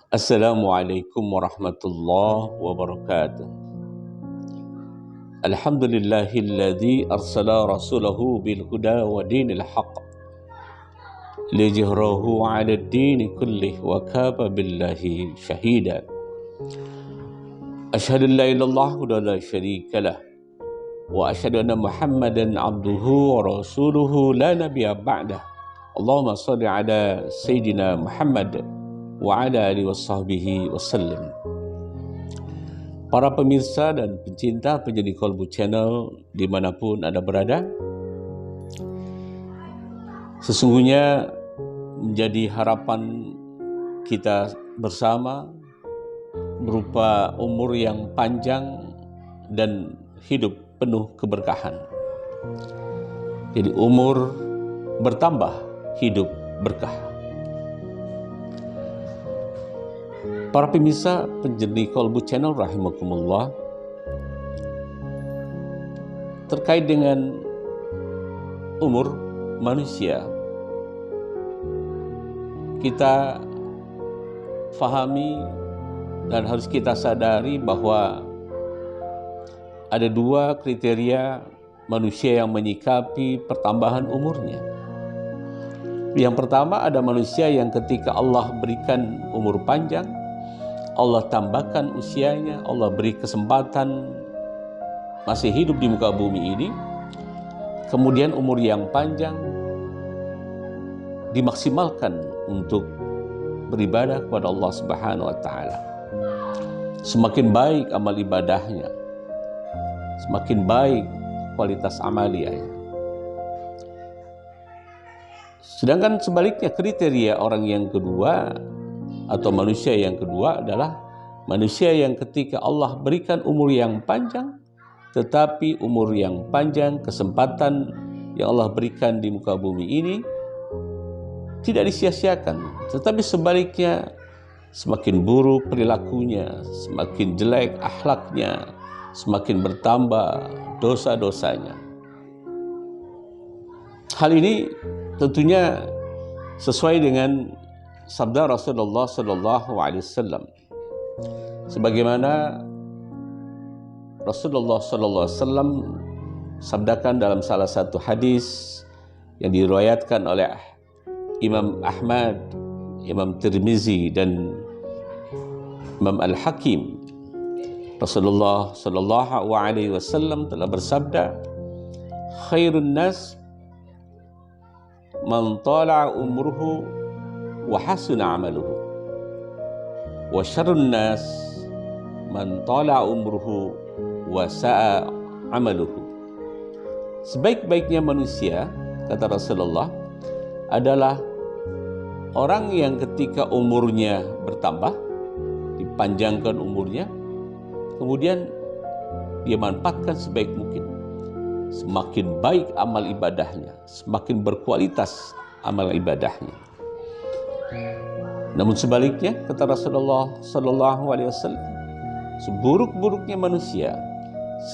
Assalamualaikum warahmatullahi wabarakatuh. Alhamdulillahilladzi arsala rasulahu bil huda wa dinil haqq liyuzhirahu 'ala ad-dini kullih wa kafa billahi shahida. Asyhadu an la ilaha illallah wa la syarika lah wa asyhadu anna Muhammadan 'abduhu wa rasuluhu la nabiyya ba'dah. Allahumma shalli 'ala sayyidina Muhammad wa ala alihi washabbihi wasallam. Para pemirsa dan pencinta penjadi Kolbu Channel dimanapun Anda berada, sesungguhnya menjadi harapan kita bersama berupa umur yang panjang dan hidup penuh keberkahan. Jadi umur bertambah, hidup berkah. Para pemirsa penjadi Kolbu Channel rahimakumullah, terkait dengan umur manusia, kita fahami dan harus kita sadari bahwa ada dua kriteria manusia yang menyikapi pertambahan umurnya. Yang pertama, ada manusia yang ketika Allah berikan umur panjang, Allah tambahkan usianya, Allah beri kesempatan masih hidup di muka bumi ini, kemudian umur yang panjang dimaksimalkan untuk beribadah kepada Allah Subhanahu wa Ta'ala. Semakin baik amal ibadahnya, semakin baik kualitas amaliyahnya. Sedangkan sebaliknya, kriteria orang yang kedua atau manusia yang kedua adalah manusia yang ketika Allah berikan umur yang panjang, tetapi umur yang panjang, kesempatan yang Allah berikan di muka bumi ini tidak disia-siakan, tetapi sebaliknya semakin buruk perilakunya, semakin jelek akhlaknya, semakin bertambah dosa-dosanya. Hal ini tentunya sesuai dengan sabda Rasulullah sallallahu alaihi wasallam, sebagaimana Rasulullah sallallahu alaihi wasallam sabdakan dalam salah satu hadis yang diriwayatkan oleh Imam Ahmad, Imam Tirmizi dan Imam Al-Hakim. Rasulullah sallallahu alaihi wasallam telah bersabda, khairun nas man tala'a umruhu wa hasuna amaluhu wa syarrun nas man tala'a umruhu wa sa'a amaluhu. Sebaik-baiknya manusia, kata Rasulullah, adalah orang yang ketika umurnya bertambah, dipanjangkan umurnya, kemudian dia manfaatkan sebaik mungkin. Semakin baik amal ibadahnya, semakin berkualitas amal ibadahnya. Namun sebaliknya, kata Rasulullah sallallahu alaihi wasallam, seburuk-buruknya manusia,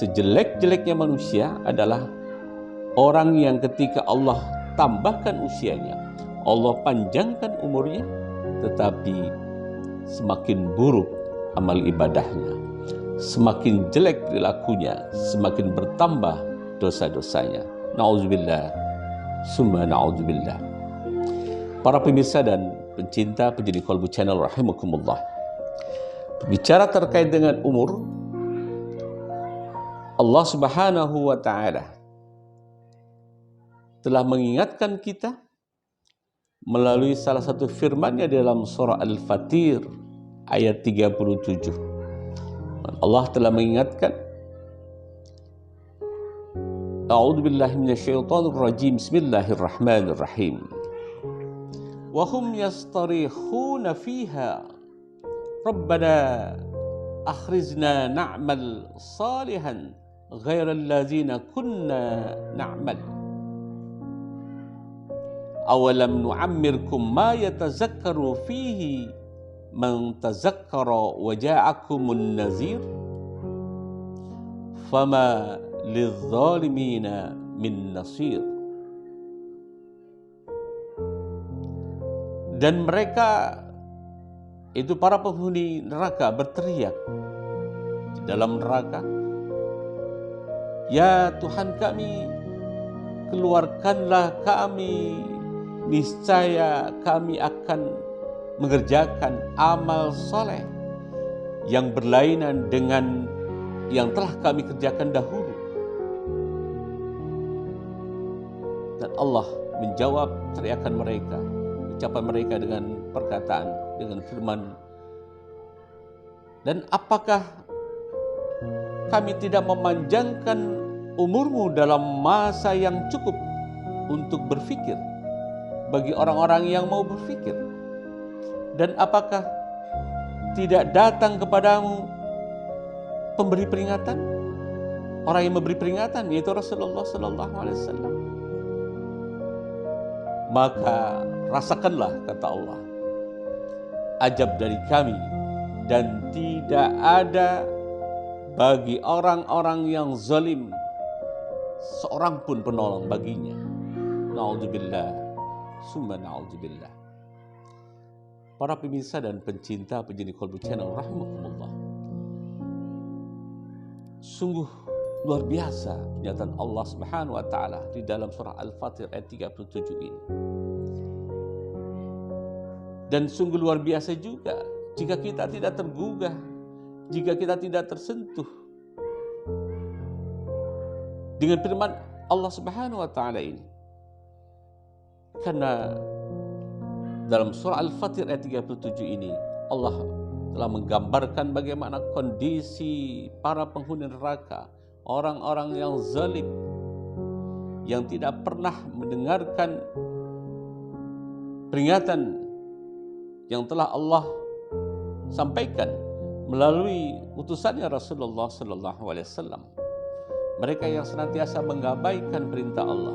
sejelek-jeleknya manusia adalah orang yang ketika Allah tambahkan usianya, Allah panjangkan umurnya, tetapi semakin buruk amal ibadahnya, semakin jelek perilakunya, semakin bertambah dosa-dosanya. Na'udzubillah, summa na'udzubillah. Para pemirsa dan pencinta penjadi Kolbu Channel rahimakumullah, bicara terkait dengan umur, Allah Subhanahu wa Ta'ala telah mengingatkan kita melalui salah satu firman-Nya dalam surah Al-Fatir ayat 37. Allah telah mengingatkan, A'udzu billahi minasyaitonir rajim. Bismillahirrahmanirrahim. Wa hum yastarikhuna fiha Rabbana akhrizna na'mal salihan ghairal ladzina kunna na'mal. Awalam nu'ammirkum ma yatazakkaru fihi man tazakkara wa ja'akumun nazir fama lidzalimina min nasir. Dan mereka itu para penghuni neraka berteriak di dalam neraka, "Ya Tuhan kami, keluarkanlah kami, niscaya kami akan mengerjakan amal soleh yang berlainan dengan yang telah kami kerjakan dahulu." Dan Allah menjawab teriakan mereka, ucapan mereka dengan perkataan, dengan firman, "Dan apakah kami tidak memanjangkan umurmu dalam masa yang cukup untuk berfikir bagi orang-orang yang mau berfikir? Dan apakah tidak datang kepadamu pemberi peringatan?" Orang yang memberi peringatan yaitu Rasulullah sallallahu alaihi wasallam. "Maka rasakanlah," kata Allah, "ajab dari kami, dan tidak ada bagi orang-orang yang zalim seorang pun penolong baginya." Na'udzubillah, summa na'udzubillah. Para pemirsa dan pencinta penyiar Qalbu Channel rahimakumullah, sungguh luar biasa pernyataan Allah Subhanahu wa taala di dalam surah Al-Fatir ayat 37 ini. Dan sungguh luar biasa juga jika kita tidak tergugah, jika kita tidak tersentuh dengan firman Allah Subhanahu wa taala ini. Karena dalam surah Al-Fatir ayat 37 ini Allah telah menggambarkan bagaimana kondisi para penghuni neraka, orang-orang yang zalim, yang tidak pernah mendengarkan peringatan yang telah Allah sampaikan melalui utusannya Rasulullah sallallahu alaihi wasallam. Mereka yang senantiasa mengabaikan perintah Allah,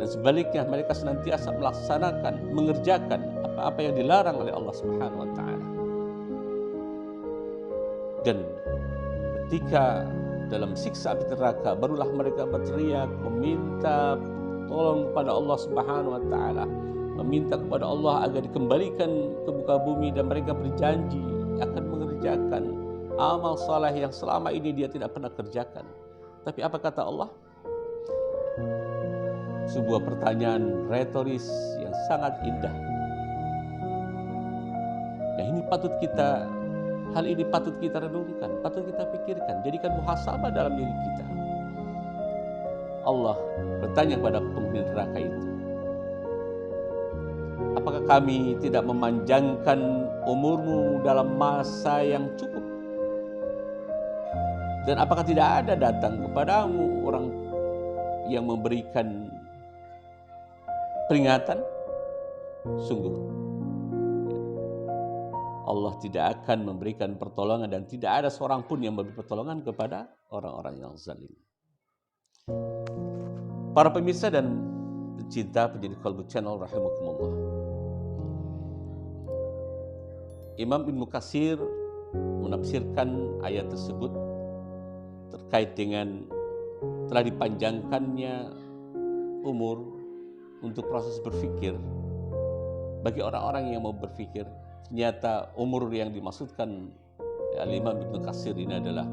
dan sebaliknya mereka senantiasa melaksanakan, mengerjakan apa-apa yang dilarang oleh Allah Subhanahu wa taala. Dan ketika dalam siksa api neraka, barulah mereka berteriak meminta tolong kepada Allah Subhanahu wa taala, meminta kepada Allah agar dikembalikan ke muka bumi, dan mereka berjanji akan mengerjakan amal saleh yang selama ini dia tidak pernah kerjakan. Tapi apa kata Allah? Sebuah pertanyaan retoris yang sangat indah. Hal ini patut kita renungkan, patut kita pikirkan, jadikan muhasabah dalam diri kita. Allah bertanya kepada penghuni neraka itu, "Apakah kami tidak memanjangkan umurmu dalam masa yang cukup? Dan apakah tidak ada datang kepadamu orang yang memberikan peringatan?" Sungguh Allah tidak akan memberikan pertolongan, dan tidak ada seorang pun yang memberi pertolongan kepada orang-orang yang zalim. Para pemirsa dan pencinta penyiar Qalbu Channel rahimakumullah, Imam Ibnu Katsir menafsirkan ayat tersebut terkait dengan telah dipanjangkannya umur untuk proses berfikir bagi orang-orang yang mau berfikir. Ternyata umur yang dimaksudkan Imam Ibnu Katsir ini adalah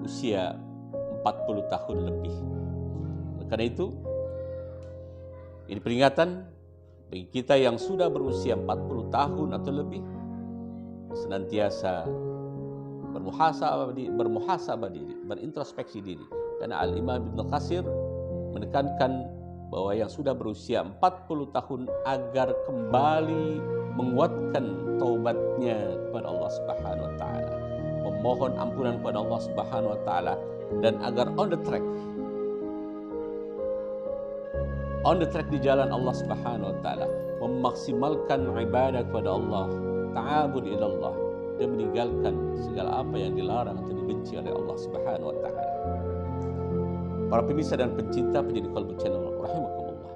usia 40 tahun lebih. Karena itu, ini peringatan bagi kita yang sudah berusia 40 tahun atau lebih, senantiasa bermuhasabah diri, berintrospeksi diri. Karena Al-Imam Ibnu Katsir menekankan bahwa yang sudah berusia 40 tahun agar kembali menguatkan taubatnya kepada Allah Subhanahu wa taala, memohon ampunan kepada Allah Subhanahu wa taala, dan agar on the track di jalan Allah Subhanahu wa taala, memaksimalkan ibadah kepada Allah, ta'abud ila Allah, dan meninggalkan segala apa yang dilarang atau dibenci oleh Allah Subhanahu wa taala. Para pemirsa dan pencinta penyiar Qalbu Channel rahimakumullah.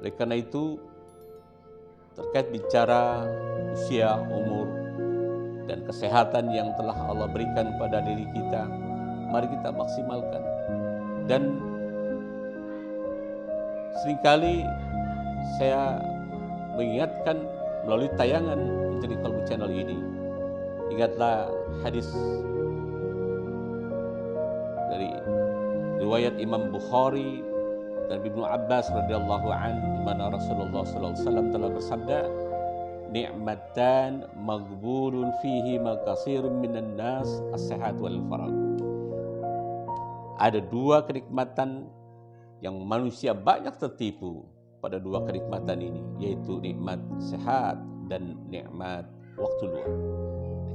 Oleh karena itu, terkait bicara usia, umur, dan kesehatan yang telah Allah berikan pada diri kita, mari kita maksimalkan. Dan seringkali saya mengingatkan melalui tayangan menjadi Qalbu Channel ini, ingatlah hadis dari riwayat Imam Bukhari dan Ibnu Abbas radhiyallahu an, di mana Rasulullah sallallahu alaihi wasallam telah bersabda, ni'matan maghburun fihi makasirun minan nas as-sihat wal faragh. Ada dua kenikmatan yang manusia banyak tertipu pada dua kenikmatan ini, yaitu nikmat sehat dan nikmat waktu luang.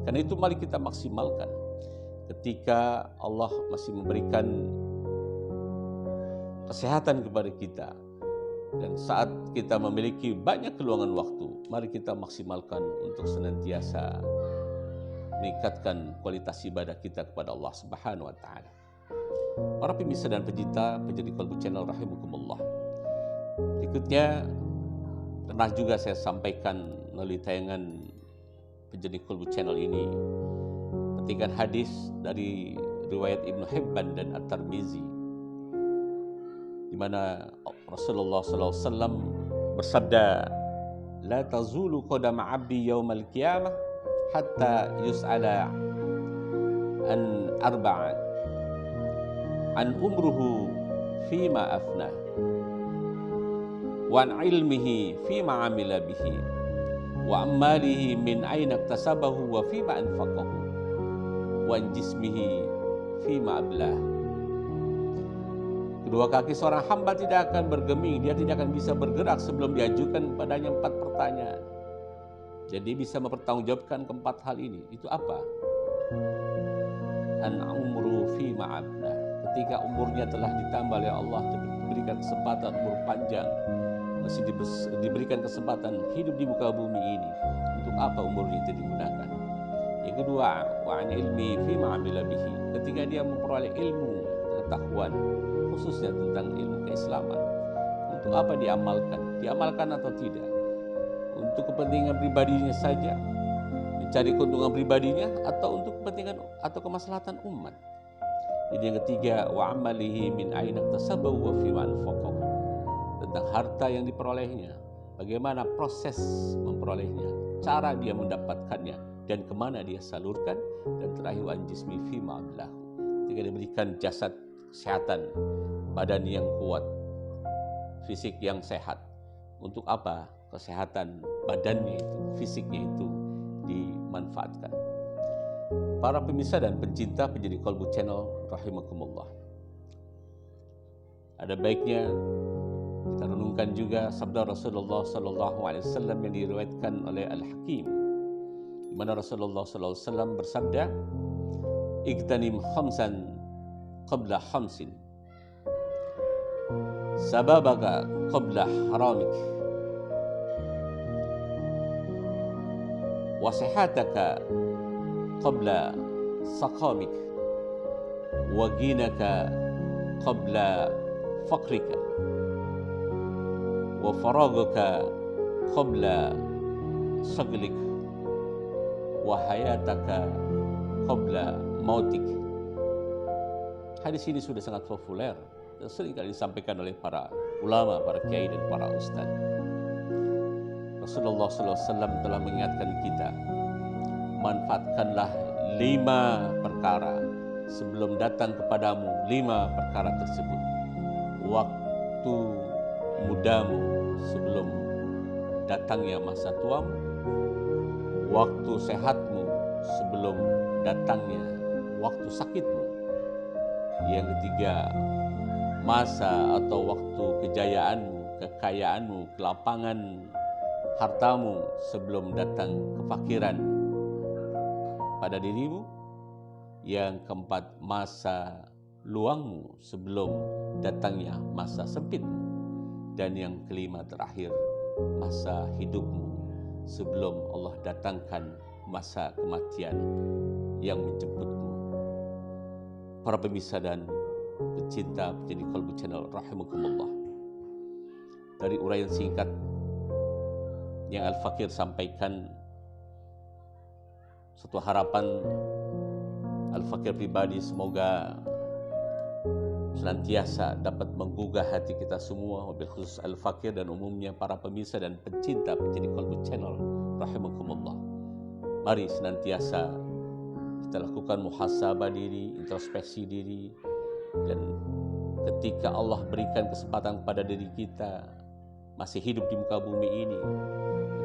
Karena itu mari kita maksimalkan ketika Allah masih memberikan kesehatan kepada kita, dan saat kita memiliki banyak keluangan waktu, mari kita maksimalkan untuk senantiasa meningkatkan kualitas ibadah kita kepada Allah Subhanahu wa taala. Para pemirsa dan pencinta penjadi Qalbu Channel rahimakumullah. Berikutnya pernah juga saya sampaikan melalui tayangan penjadi Qalbu Channel ini, petikan hadis dari riwayat Ibnu Hibban dan At-Tirmizi, di mana Rasulullah SAW bersabda, la tazulu qadama 'abdi yaumal qiyamah hatta yus'ala an arba'an, an umruhu fima afna, wa an ilmihi fima amila bihi, wa ammalihi min aina iktasabahu wa fima anfaqahu, wa an jismihi fima ablah. Kedua kaki seorang hamba tidak akan bergeming, dia tidak akan bisa bergerak sebelum diajukan kepadanya 4 pertanyaan. Jadi bisa mempertanggungjawabkan keempat hal ini. Itu apa? An umru fi ma'abna. Ketika umurnya telah ditambah oleh Allah, diberikan kesempatan umur panjang, masih diberikan kesempatan hidup di muka bumi ini. Untuk apa umurnya itu digunakan? Yang kedua, wa an ilmi fi ma'amila bihi. Ketika dia memperoleh ilmu, pengetahuan, khususnya tentang ilmu keislaman, untuk apa diamalkan atau tidak? Untuk kepentingan pribadinya saja, mencari keuntungan pribadinya, atau untuk kepentingan atau kemaslahatan umat? Jadi yang ketiga, wa amalihi min aina iktasabahu wa fi anfaqahu, tentang harta yang diperolehnya, bagaimana proses memperolehnya, cara dia mendapatkannya, dan kemana dia salurkan, dan terakhir wa jismi fi ma'ablahu, ketika diberikan jasad kesehatan, badan yang kuat, fisik yang sehat. Untuk apa kesehatan badannya itu, fisiknya itu dimanfaatkan? Para pemirsa dan pencinta penjadi Qalbu Channel rahimakumullah, ada baiknya kita renungkan juga sabda Rasulullah sallallahu alaihi wasallam yang diriwayatkan oleh Al-Hakim, di mana Rasulullah sallallahu alaihi wasallam bersabda, "Igtanim khamsan qabla khamsin, sababaka qabla haramik, wa sihataka qabla saqamik, wa ginaka qabla faqrika, wa faragaka qabla shaglik, wa hayataka qabla mautik." Hadis ini sudah sangat populer dan sering kali disampaikan oleh para ulama, para kiai dan para ustaz. Rasulullah SAW telah mengingatkan kita, manfaatkanlah 5 perkara sebelum datang kepadamu 5 perkara tersebut. Waktu mudamu sebelum datangnya masa tuamu, waktu sehatmu sebelum datangnya waktu sakitmu. Yang ketiga, masa atau waktu kejayaanmu, kekayaanmu, kelapangan hartamu sebelum datang kefakiran pada dirimu. Yang keempat, masa luangmu sebelum datangnya masa sempitmu. Dan yang kelima terakhir, masa hidupmu sebelum Allah datangkan masa kematian yang menjemputmu. Para pemirsa dan pecinta penjadi Qalbu Channel rahimakumullah, dari uraian singkat yang Al-Fakir sampaikan, satu harapan Al-Fakir pribadi, semoga senantiasa dapat menggugah hati kita semua, wabil khusus Al-Fakir dan umumnya para pemirsa dan pencinta penjadi Qalbu Channel rahimakumullah. Mari senantiasa kita lakukan muhasabah diri, introspeksi diri, dan ketika Allah berikan kesempatan kepada diri kita masih hidup di muka bumi ini,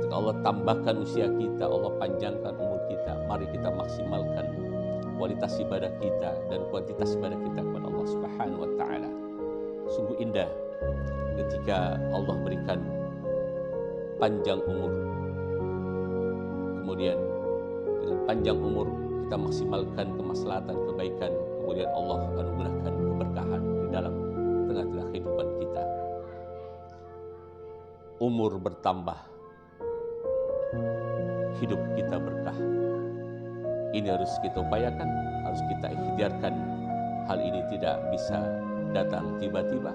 ketika Allah tambahkan usia kita, Allah panjangkan umur kita, mari kita maksimalkan kualitas ibadah kita dan kuantitas ibadah kita kepada Allah Subhanahu wa taala. Sungguh indah ketika Allah berikan panjang umur, kemudian dengan panjang umur kita maksimalkan kemaslahatan, kebaikan, kemudian Allah anugerahkan keberkahan di dalam tengah-tengah kehidupan kita. Umur bertambah, hidup kita berkah. Ini harus kita upayakan, harus kita ikhtiarkan. Hal ini tidak bisa datang tiba-tiba,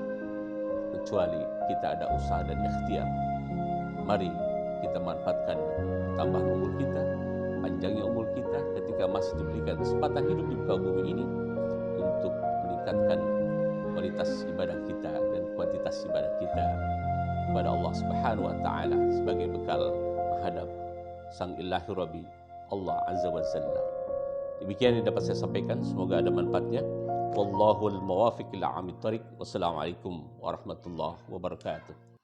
kecuali kita ada usaha dan ikhtiar. Mari kita manfaatkan tambahan umur kita, panjangnya umur kita ketika masih diberikan kesempatan hidup di muka bumi ini untuk meningkatkan kualitas ibadah kita dan kuantitas ibadah kita kepada Allah Subhanahu wa taala sebagai bekal menghadap Sang Ilahi Rabbi Allah Azza wa Jalla. Demikian yang dapat saya sampaikan, semoga ada manfaatnya. Wallahul muwaffiq ila aqwamit thoriq. Wassalamualaikum warahmatullahi wabarakatuh.